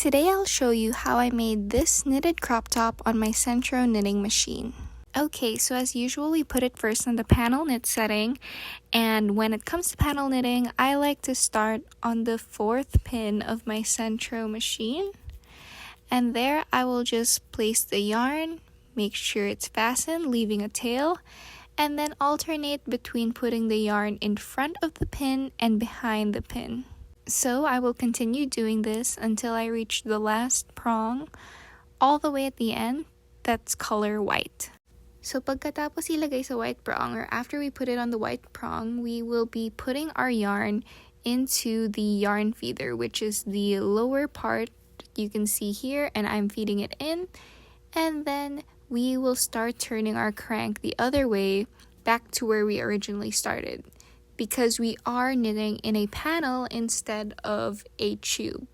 Today I'll show you how I made this knitted crop top on my Sentro knitting machine. Okay, so as usual, we put it first on the panel knit setting, and when it comes to panel knitting, I like to start on the 4th pin of my Sentro machine, and there I will just place the yarn, make sure it's fastened, leaving a tail, and then alternate between putting the yarn in front of the pin and behind the pin. So I will continue doing this until I reach the last prong, all the way at the end, that's color white. So pagkatapos ilagay sa white prong, or after we put it on the white prong, we will be putting our yarn into the yarn feeder, which is the lower part you can see here, and I'm feeding it in. And then we will start turning our crank the other way back to where we originally started, because we are knitting in a panel instead of a tube.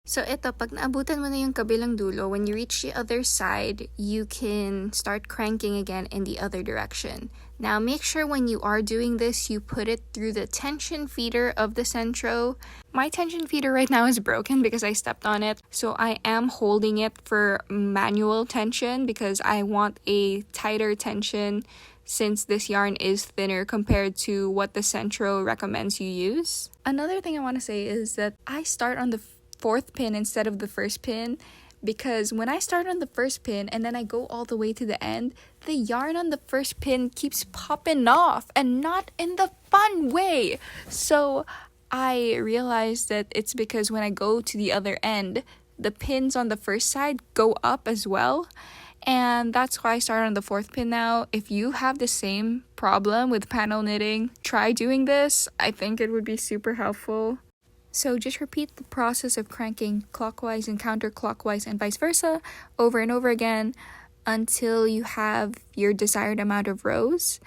So ito, pag naabutan mo na yung kabilang dulo, when you reach the other side, you can start cranking again in the other direction. Now make sure when you are doing this, you put it through the tension feeder of the Sentro. My tension feeder right now is broken because I stepped on it, so I am holding it for manual tension because I want a tighter tension since this yarn is thinner compared to what the Sentro recommends you use. Another thing I want to say is that I start on the 4th pin instead of the 1st pin, because when I start on the 1st pin and then I go all the way to the end, the yarn on the 1st pin keeps popping off, and not in the fun way. So I realized that it's because when I go to the other end, the pins on the first side go up as well, and that's why I started on the 4th pin now. If you have the same problem with panel knitting, try doing this. I think it would be super helpful. So just repeat the process of cranking clockwise and counterclockwise and vice versa over and over again until you have your desired amount of rows.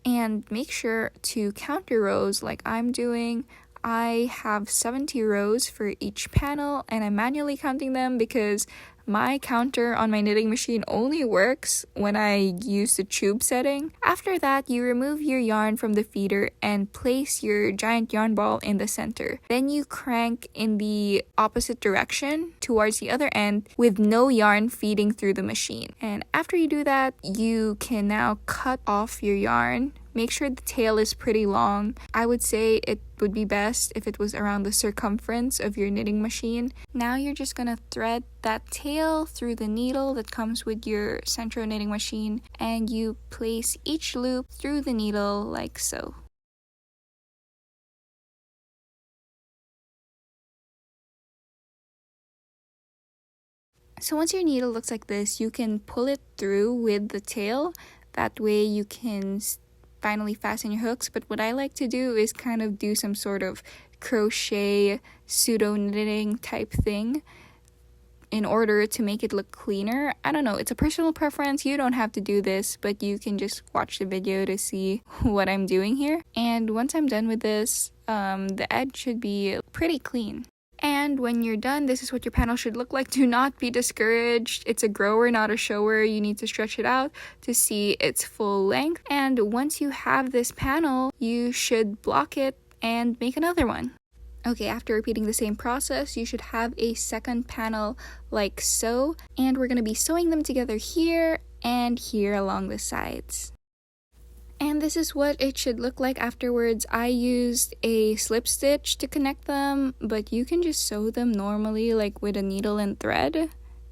And make sure to count your rows like I'm doing. I have 70 rows for each panel, and I'm manually counting them because my counter on my knitting machine only works when I use the tube setting. After that, you remove your yarn from the feeder and place your giant yarn ball in the center. Then you crank in the opposite direction towards the other end with no yarn feeding through the machine. And after you do that, you can now cut off your yarn. Make sure the tail is pretty long. I would say it would be best if it was around the circumference of your knitting machine. Now you're just gonna thread that tail through the needle that comes with your Sentro knitting machine, and you place each loop through the needle like so. So once your needle looks like this, you can pull it through with the tail. That way you can finally fasten your hooks. But what I like to do is kind of do some sort of crochet pseudo knitting type thing in order to make it look cleaner. I don't know, it's a personal preference. You don't have to do this, but you can just watch the video to see what I'm doing here. And once I'm done with this, the edge should be pretty clean. And when you're done, this is what your panel should look like. Do not be discouraged. It's a grower, not a shower. You need to stretch it out to see its full length. And once you have this panel, you should block it and make another one. Okay, after repeating the same process, you should have a second panel like so. And we're going to be sewing them together here and here along the sides. And this is what it should look like afterwards. I used a slip stitch to connect them, but you can just sew them normally, like with a needle and thread.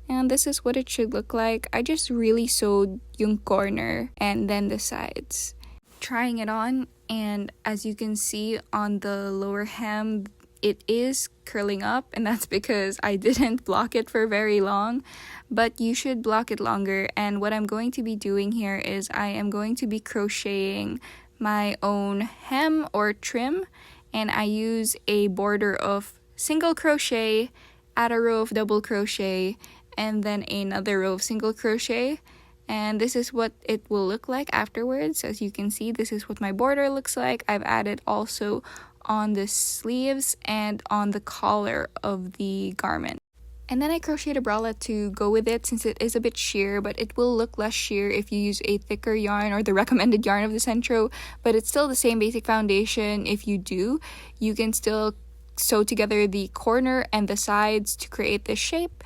And this is what it should look like. I just really sewed yung corner and then the sides. Trying it on, and as you can see on the lower hem, it is curling up, and that's because I didn't block it for very long, but you should block it longer. And what I'm going to be doing here is I am going to be crocheting my own hem or trim, and I use a border of single crochet, add a row of double crochet, and then another row of single crochet. And this is what it will look like afterwards. As you can see, this is what my border looks like. I've added also on the sleeves and on the collar of the garment. And then I crocheted a bralette to go with it since it is a bit sheer, but it will look less sheer if you use a thicker yarn or the recommended yarn of the Sentro, but it's still the same basic foundation. If you do, you can still sew together the corner and the sides to create this shape.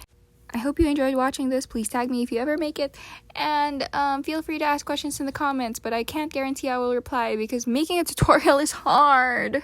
I hope you enjoyed watching this. Please tag me if you ever make it, and feel free to ask questions in the comments, but I can't guarantee I will reply because making a tutorial is hard.